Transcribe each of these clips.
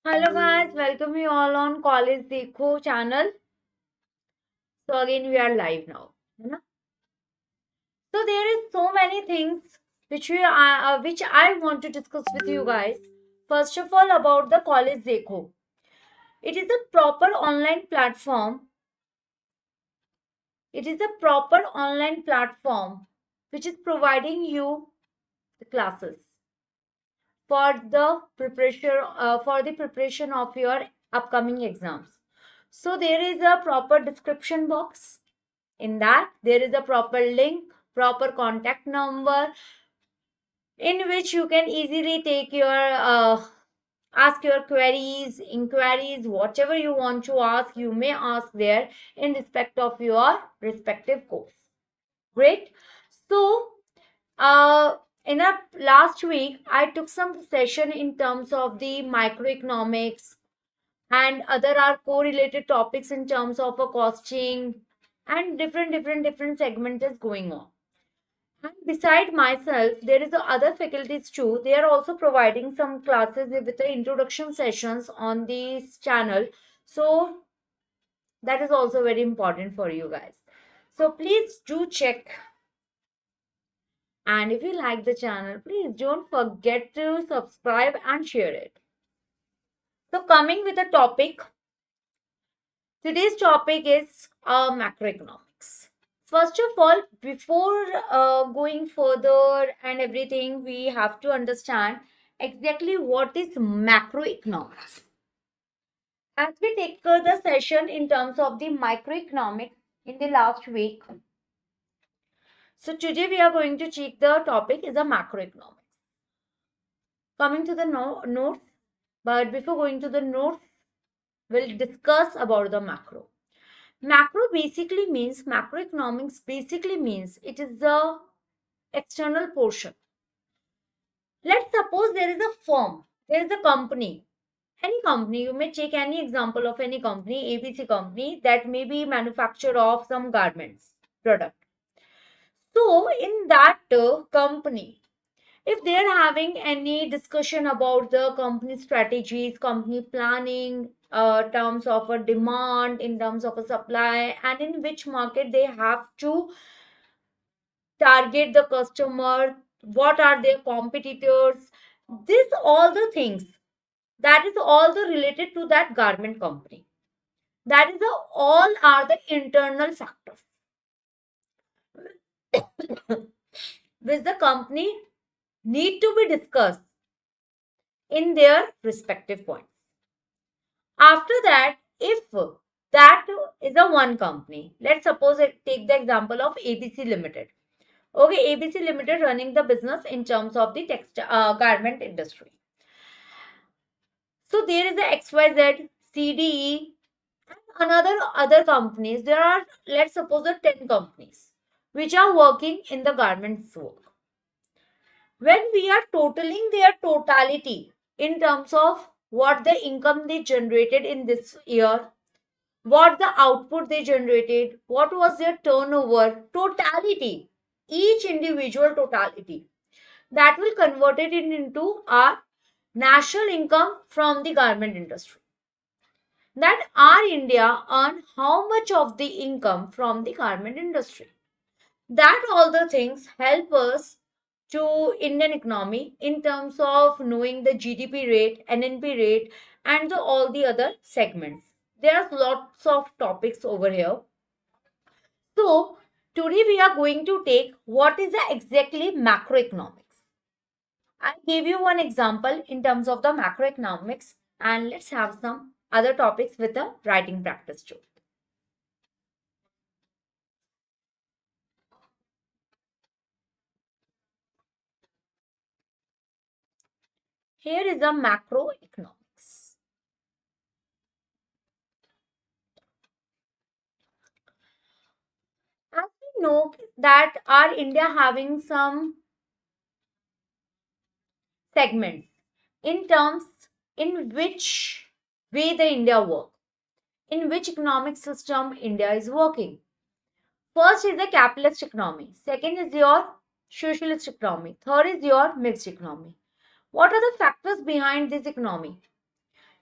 Hello guys, welcome you all on College Dekho channel. So again we are live now. है ना? So there is so many things which I want to discuss with you guys. First of all about the College Dekho. It is a proper online platform. It is a proper online platform which is providing you the classes for the preparation of your upcoming exams. So there is a proper description box. In that, there is a proper link, proper contact number in which you can easily take ask your queries, inquiries, whatever you want to ask, you may ask there in respect of your respective course. Great. So, in our last week, I took some session in terms of the microeconomics and other are correlated topics in terms of a costing and different segment is going on. And beside myself, there is other faculties too. They are also providing some classes with the introduction sessions on this channel. So that is also very important for you guys. So please do check. And if you like the channel, please don't forget to subscribe and share it. So coming with the topic, today's topic is macroeconomics. First of all, before going further and everything, we have to understand exactly what is macroeconomics. As we take the session in terms of the microeconomics in the last week, so today we are going to check the topic is a macroeconomics. Coming to the notes, but before going to the notes, we'll discuss about the macro. Macroeconomics basically means it is the external portion. Let's suppose there is a firm, there is a company, any company, you may take any example of any company, ABC company that may be manufacturer of some garments product. So in that company, if they are having any discussion about the company strategies, company planning, terms of a demand, in terms of a supply, and in which market they have to target the customer, what are their competitors, this all the things, that is all the related to that garment company. That is all are the internal factors which the company need to be discussed in their respective points. After that, if that is a one company, let's suppose take the example of ABC Limited. Okay, ABC Limited running the business in terms of the garment industry. So there is a XYZ, CDE, and other companies. There are, let's suppose, 10 companies which are working in the garments work. When we are totaling their totality in terms of what the income they generated in this year, what the output they generated, what was their turnover, totality, each individual totality, that will convert it into our national income from the garment industry. That our India earn how much of the income from the garment industry. That all the things help us to Indian economy in terms of knowing the GDP rate, NNP rate, and all the other segments. There are lots of topics over here. So today we are going to take what is the exactly macroeconomics. I gave you one example in terms of the macroeconomics, and let's have some other topics with the writing practice too. Here is the macroeconomics. As we know that our India having some segments in terms in which way the India work, in which economic system India is working. First is the capitalist economy. Second is your socialist economy. Third is your mixed economy. What are the factors behind this economy?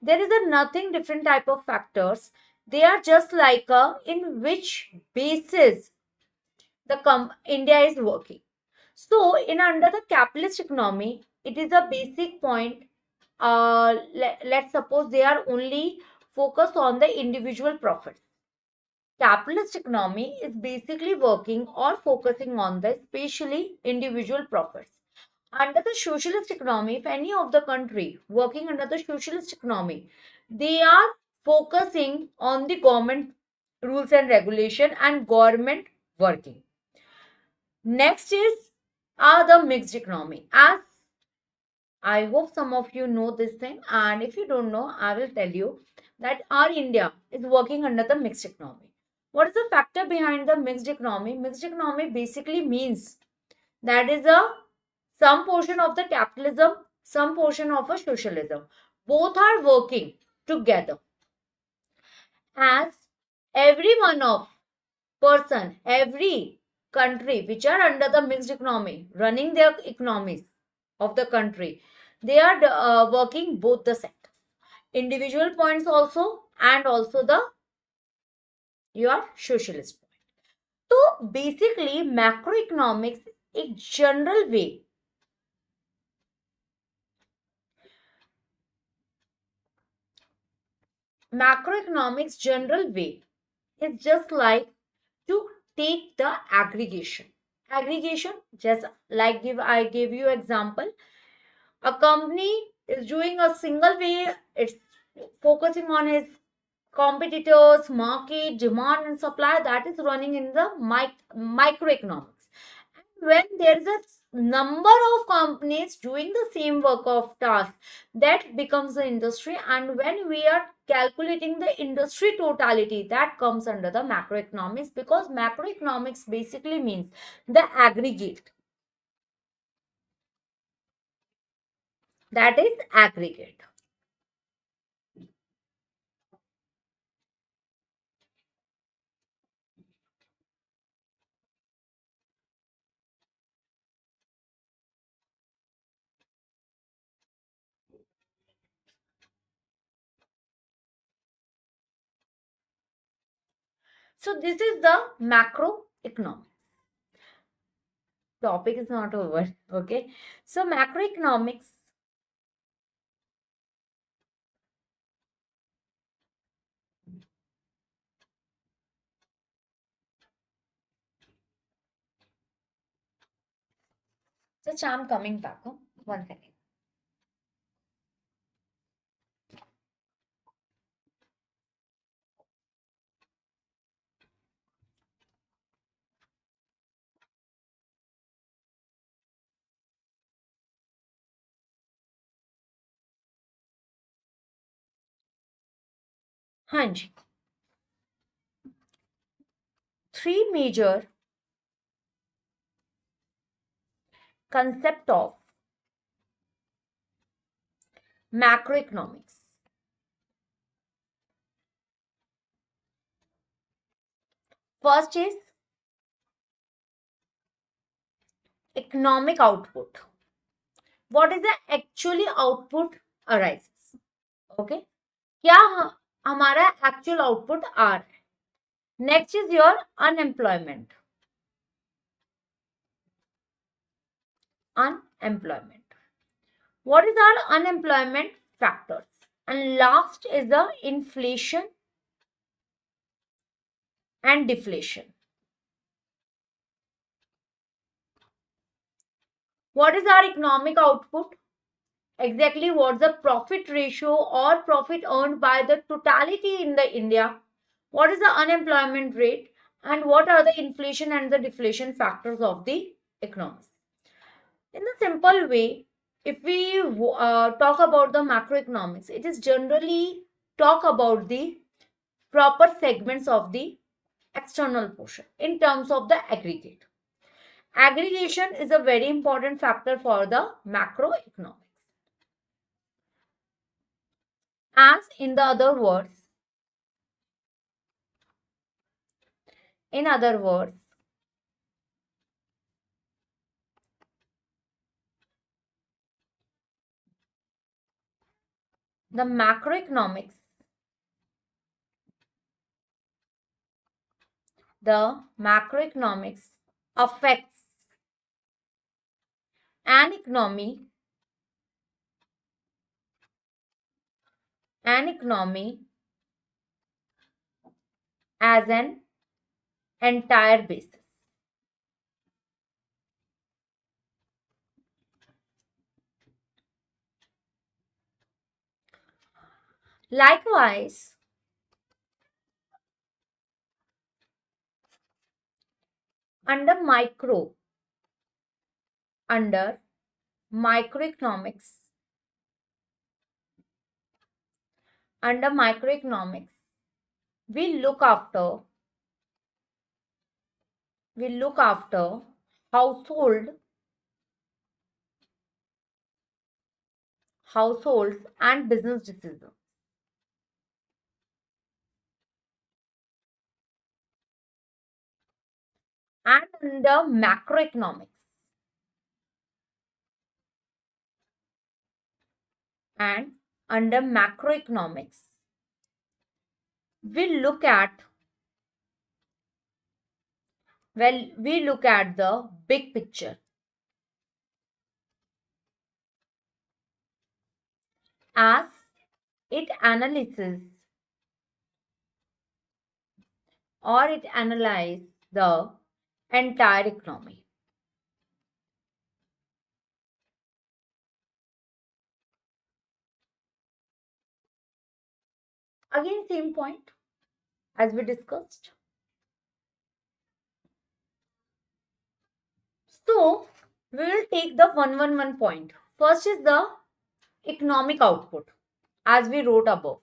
There is a nothing different type of factors. They are just like a in which basis the India is working. So, in under the capitalist economy, it is a basic point. Let's suppose they are only focused on the individual profits. Capitalist economy is basically working or focusing on the especially individual profits. Under the socialist economy, if any of the country working under the socialist economy, they are focusing on the government rules and regulation and government working. Next is the mixed economy. As I hope some of you know this thing, and if you don't know, I will tell you that our India is working under the mixed economy. What is the factor behind the mixed economy? Mixed economy basically means that is a some portion of the capitalism, some portion of a socialism. Both are working together. As every one of person, every country which are under the mixed economy, running their economies of the country, they are working both the sectors, individual points also and also the your socialist point. So basically, macroeconomics, a general way, macroeconomics general way is just like to take the aggregation. Aggregation, just like I gave you example. A company is doing a single way, it's focusing on his competitors, market, demand, and supply that is running in the microeconomics. When there is a number of companies doing the same work of task, that becomes the industry. And when we are calculating the industry totality, that comes under the macroeconomics, because macroeconomics basically means the aggregate. That is aggregate. So this is the macroeconomics. Topic is not over. Okay. So macroeconomics. Just I'm coming back. Huh? One second. Hanji. Three major concept of macroeconomics. First is economic output. What is the actually output arises? Okay. क्या हमारा actual output आ रहा है? Next is your unemployment. Unemployment. What is our unemployment factors? And last is the inflation and deflation. What is our economic output? Exactly what's the profit ratio or profit earned by the totality in the India? What is the unemployment rate? And what are the inflation and the deflation factors of the economy? In a simple way, if we talk about the macroeconomics, it is generally talk about the proper segments of the external portion in terms of the aggregate. Aggregation is a very important factor for the macroeconomics. As in the other words, in other words, The macroeconomics affects an economy as an entire basis. Likewise, under under microeconomics, under microeconomics, we look after we look after household households and business decisions. And under macroeconomics, we look at we look at the big picture as it analyzes the entire economy. Again, same point as we discussed. So, we will take the 111 point. First is the economic output, as we wrote above.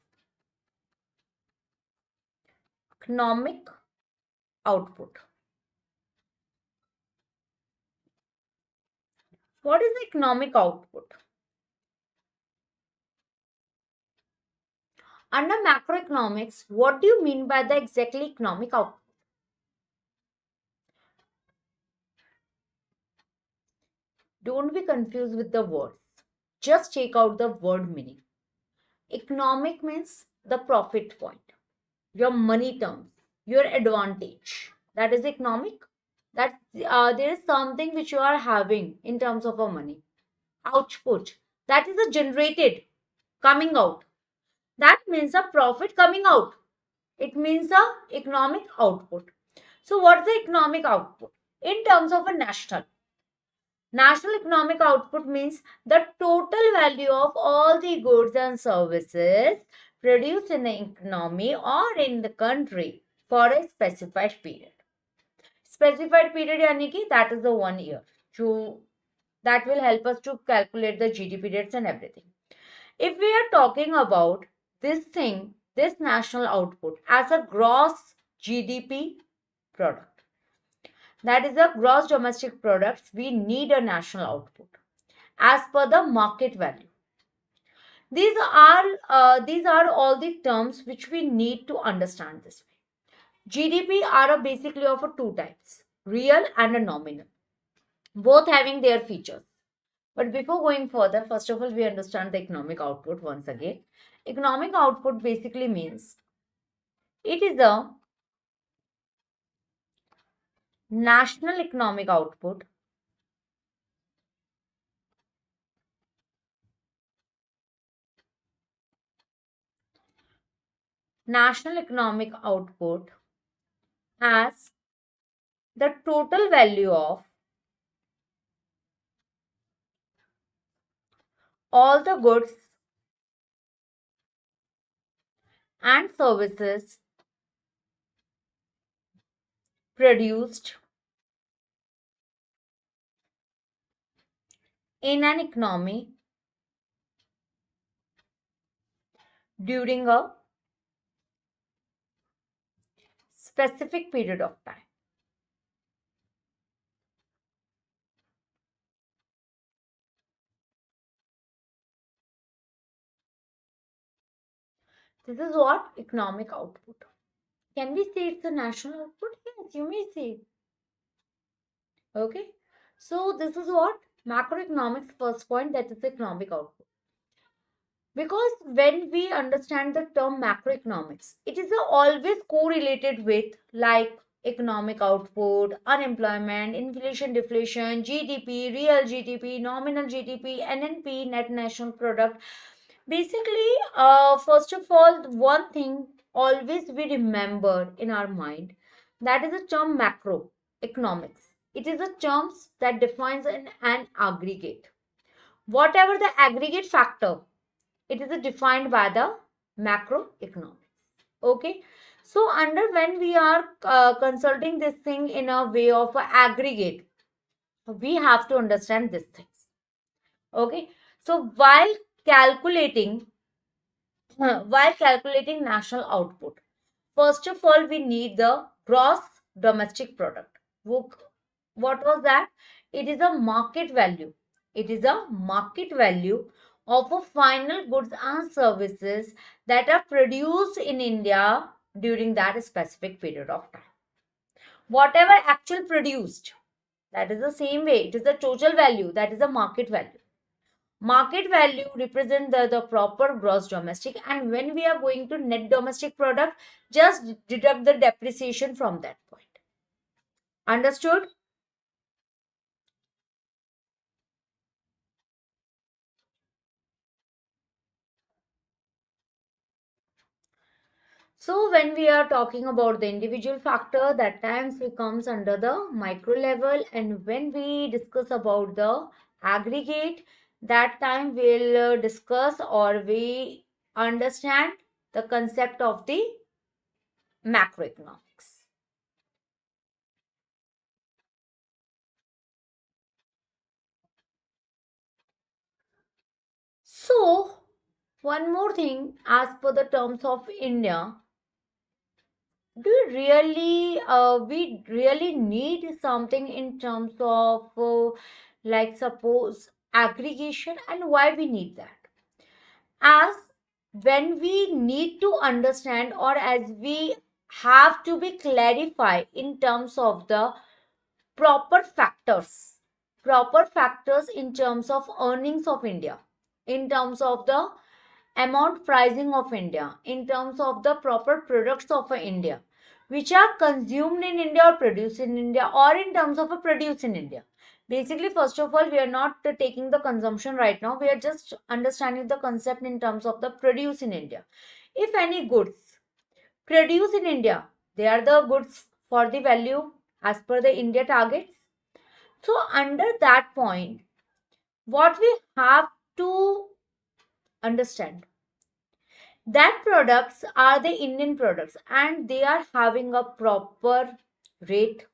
Economic output. What is the economic output? Under macroeconomics, what do you mean by the exactly economic output? Don't be confused with the words. Just check out the word meaning. Economic means the profit point, your money terms, your advantage. That is economic. That there is something which you are having in terms of a money. Output. That is a generated coming out. That means a profit coming out. It means a economic output. So what's the economic output? In terms of a national economic output means the total value of all the goods and services produced in the economy or in the country for a specified period. Specified period yani ki that is the 1 year. That will help us to calculate the GDP rates and everything. If we are talking about this national output as a gross GDP product, that is a gross domestic product, we need a national output as per the market value. These are all the terms which we need to understand this way. GDP are basically of two types, real and a nominal, both having their features. But before going further, first of all, we understand the economic output once again. Economic output basically means it is a national economic output national economic output as the total value of all the goods and services produced in an economy during a specific period of time. This is what economic output. Can we say it's a national output? Yes, you may say. Okay. So this is what macroeconomics first point, that is economic output. Because when we understand the term macroeconomics, it is always correlated with like economic output, unemployment, inflation, deflation, GDP, real GDP, nominal GDP, NNP, net national product. Basically, first of all, one thing always we remember in our mind, that is the term macroeconomics. It is a term that defines an aggregate. Whatever the aggregate factor, it is defined by the macroeconomics. Okay, so under when we are consulting this thing in a way of a aggregate, we have to understand these things. Okay, so calculating while calculating national output, first of all we need the gross domestic product. What was that? It is a market value. It is a market value of a final goods and services that are produced in India during that specific period of time. Whatever actual produced, that is the same way, it is the total value, that is the market value. Market value represent the proper gross domestic, and when we are going to net domestic product, just deduct the depreciation from that point. Understood? So when we are talking about the individual factor, that times it comes under the micro level, and when we discuss about the aggregate, that time we'll discuss or we understand the concept of the macroeconomics. So one more thing, as per the terms of India, do you really we really need something in terms of like suppose aggregation, and why we need that? As when we need to understand, or as we have to be clarified in terms of the proper factors, proper factors in terms of earnings of India, in terms of the amount pricing of India, in terms of the proper products of India, which are consumed in India or produced in India, or in terms of a produce in India. Basically, first of all, we are not taking the consumption right now. We are just understanding the concept in terms of the produce in India. If any goods produced in India, they are the goods for the value as per the India targets. So under that point, what we have to understand, that products are the Indian products, and they are having a proper rate.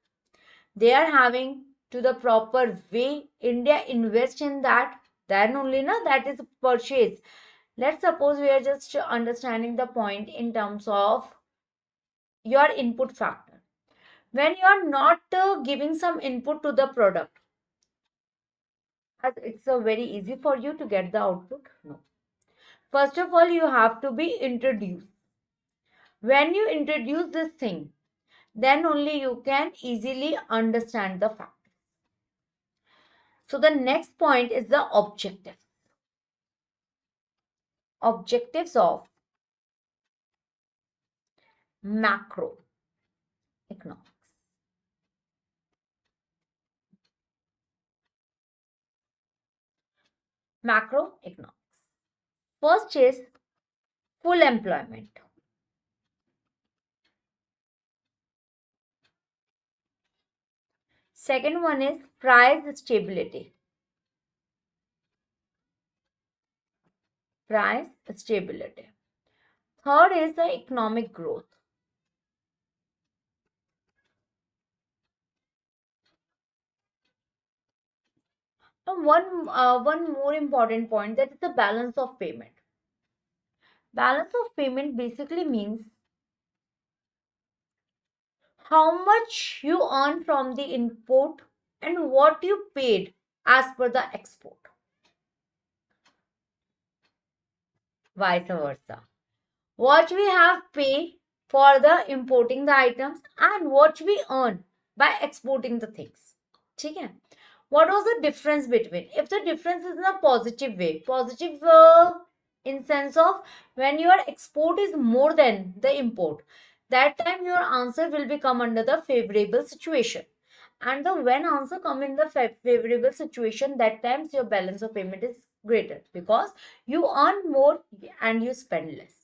They are having to the proper way. India invest in that. Then only na that is purchase. Let's suppose we are just understanding the point in terms of your input factor. When you are not giving some input to the product, as it's very easy for you to get the output. No. First of all, you have to be introduced. When you introduce this thing, then only you can easily understand the fact. So the next point is the objective. Objectives of macroeconomics. Macroeconomics. First is full employment. Second one is price stability. Price stability. Third is the economic growth. And one more important point, that is the balance of payment. Balance of payment basically means how much you earn from the import and what you paid as per the export. Vice versa. What we have paid for the importing the items and what we earn by exporting the things. ठीक है? What was the difference between? If the difference is in a positive way, positive in sense of when your export is more than the import, that time your answer will become under the favorable situation. And the when answer come in the favorable situation, that times your balance of payment is greater because you earn more and you spend less.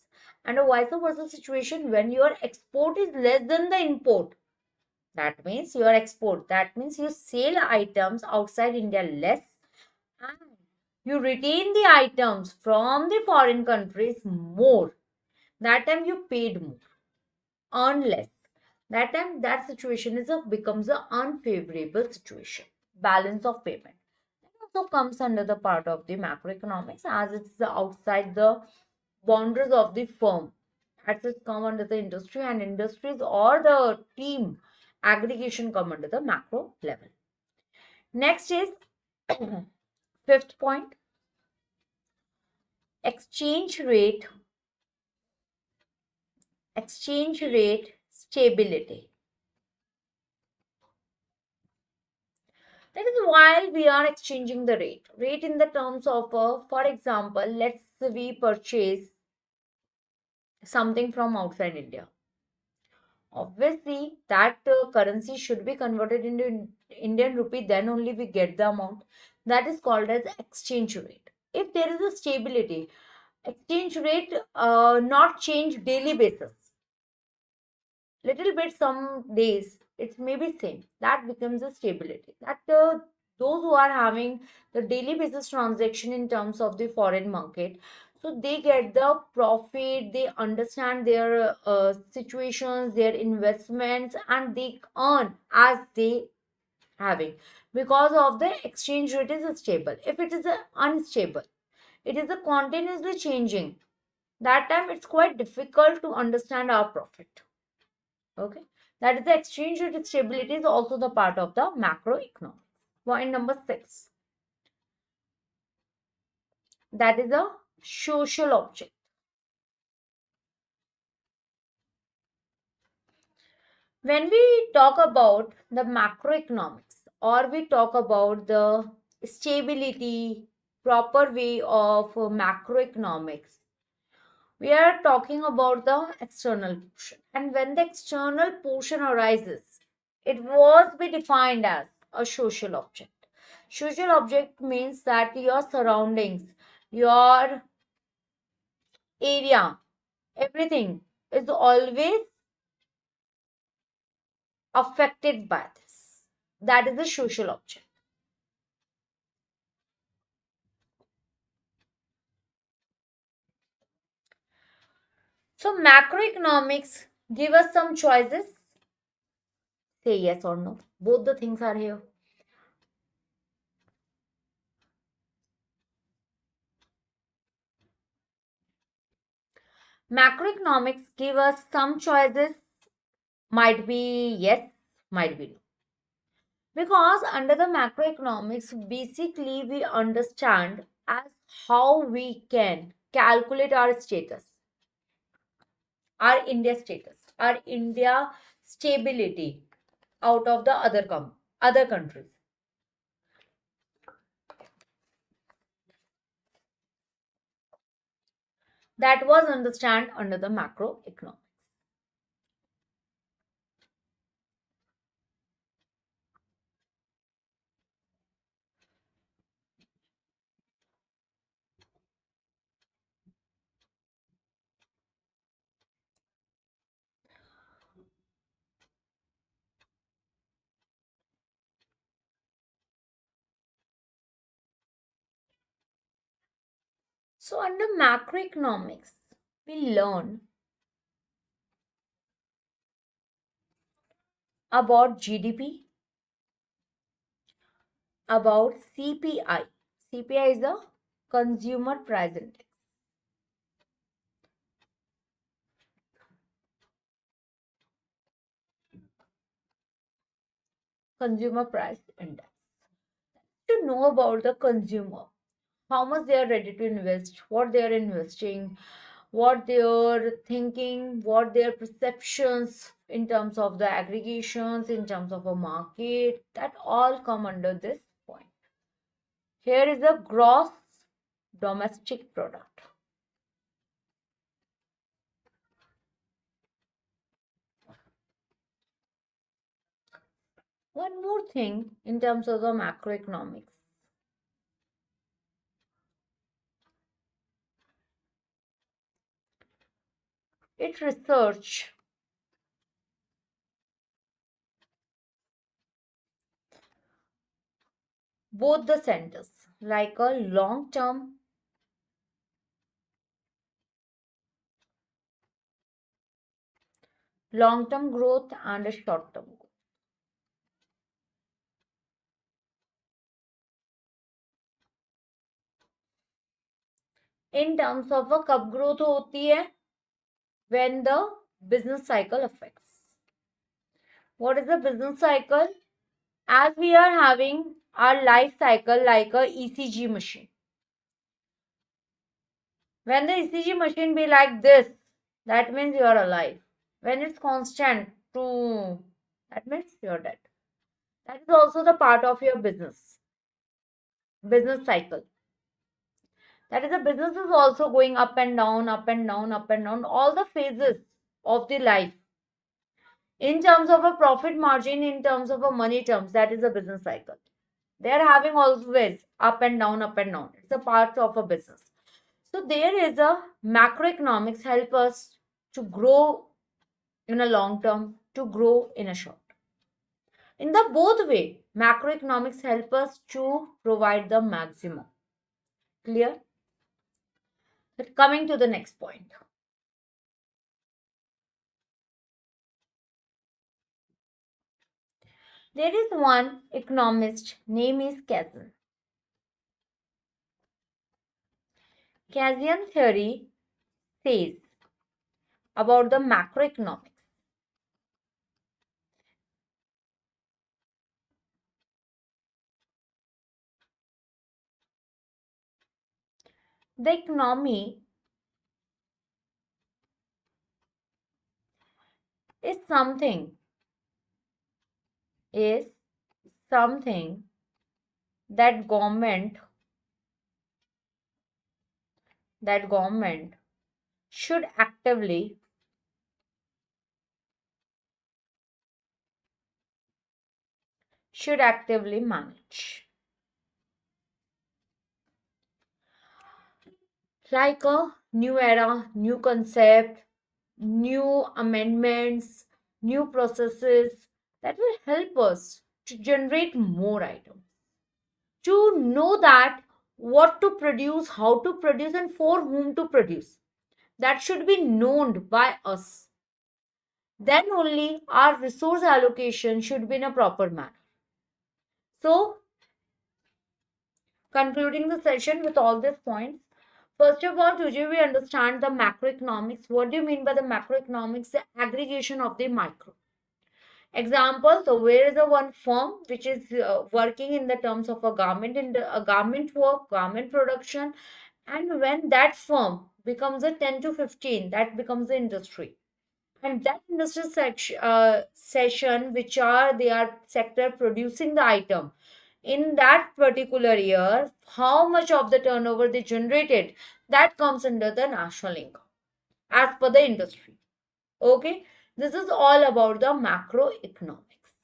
And a vice versa situation, when your export is less than the import, that means your export, that means you sell items outside India less and you retain the items from the foreign countries more. That time you paid more, earn less. That time that situation is becomes a unfavorable situation. Balance of payment. That also comes under the part of the macroeconomics as it's outside the boundaries of the firm. As it come under the industry and industries or the team aggregation come under the macro level. Next is fifth point, exchange rate, exchange rate stability. That is while we are exchanging the rate in the terms of, for example, let's say we purchase something from outside India. Obviously, that currency should be converted into Indian rupee, then only we get the amount. That is called as exchange rate. If there is a stability, exchange rate not change daily basis. Little bit some days it may be same. That becomes a stability. That those who are having the daily basis transaction in terms of the foreign market, so they get the profit, they understand their situations, their investments, and they earn as they having, because of the exchange rate is stable. If it is unstable, it is a continuously changing, that time it's quite difficult to understand our profit. Okay, that is the exchange rate stability is also the part of the macroeconomics. Point number six, that is a social object. When we talk about the macroeconomics or we talk about the stability, proper way of macroeconomics, we are talking about the external portion. And when the external portion arises, it was be defined as a social object. Social object means that your surroundings, your area, everything is always affected by this. That is the social object. So macroeconomics give us some choices. Say yes or no. Both the things are here. Macroeconomics give us some choices. Might be yes, might be no. Because under the macroeconomics, basically we understand as how we can calculate our status, our India status, our India stability out of the other countries. That was understand under the macroeconomics. So under macroeconomics, we learn about GDP, about CPI. CPI is the Consumer Price Index. Consumer Price Index. To know about the consumer, how much they are ready to invest, what they are investing, what they are thinking, what their perceptions in terms of the aggregations, in terms of a market, that all come under this point. Here is the gross domestic product. One more thing in terms of the macroeconomics, it research both the centers like a long term growth and a short term growth. In terms of a कब growth होती है? When the business cycle affects. What is the business cycle? As we are having our life cycle like a ECG machine. When the ECG machine be like this, that means you are alive. When it's constant to, that means you're dead. That is also the part of your business cycle. That is, the business is also going up and down, up and down, up and down, all the phases of the life. In terms of a profit margin, in terms of a money terms, that is a business cycle. They are having always up and down, up and down. It's a part of a business. So there is a macroeconomics help us to grow in a long term, to grow in a short. In the both way, macroeconomics help us to provide the maximum. Clear? But coming to the next point. There is one economist, name is Kazan. Kazan theory says about the macroeconomics. The economy is something is something that government should actively manage, like a new era, new concept, new amendments, new processes that will help us to generate more items, to know that what to produce, how to produce, and for whom to produce. That should be known by us. Then only our resource allocation should be in a proper manner. So, concluding the session with all these points, first of all, today we understand the macroeconomics. What do you mean by the macroeconomics? The aggregation of the micro. Example, so where is the one firm which is working in the terms of a garment, in a garment work, garment production, and when that firm becomes a 10 to 15, that becomes the industry. And that industry session, which are they are sector producing the item in that particular year, how much of the turnover they generated, that comes under the national income as per the industry. Okay, this is all about the macroeconomics.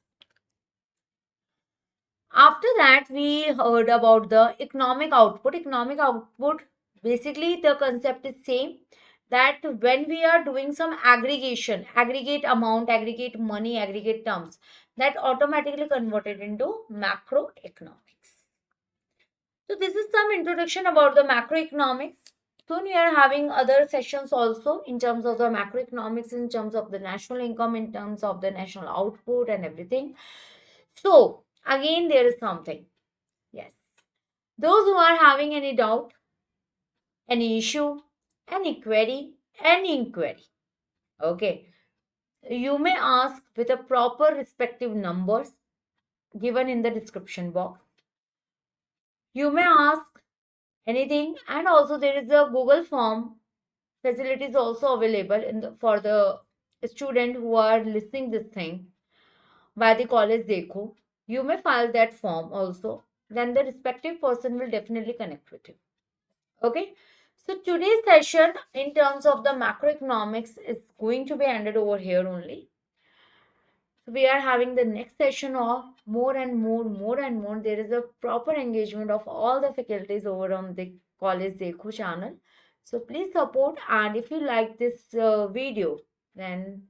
After that, we heard about the economic output. Economic output, basically the concept is same, that when we are doing some aggregation, aggregate amount, aggregate money, aggregate terms, that automatically converted into macroeconomics. So this is some introduction about the macroeconomics. Soon we are having other sessions also in terms of the macroeconomics, in terms of the national income, in terms of the national output and everything. So again, there is something. Yes. Those who are having any doubt, any issue, any query, any inquiry, okay, you may ask with a proper respective numbers given in the description box. You may ask anything, and also there is a Google form facilities also available for the student who are listening this thing by the college Dekho. You may file that form also. Then the respective person will definitely connect with you. Okay. So today's session in terms of the macroeconomics is going to be ended over here only. We are having the next session of more and more and more. There is a proper engagement of all the faculties over on the College Dekho channel. So please support, and if you like this video, then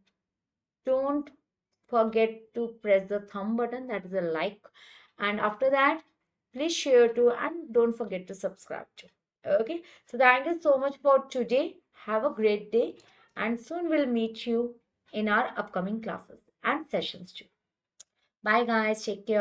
don't forget to press the thumb button, that is a like, and after that please share to, and don't forget to subscribe to. Okay, so thank you so much for today. Have a great day, and soon we'll meet you in our upcoming classes and sessions too. Bye guys, take care.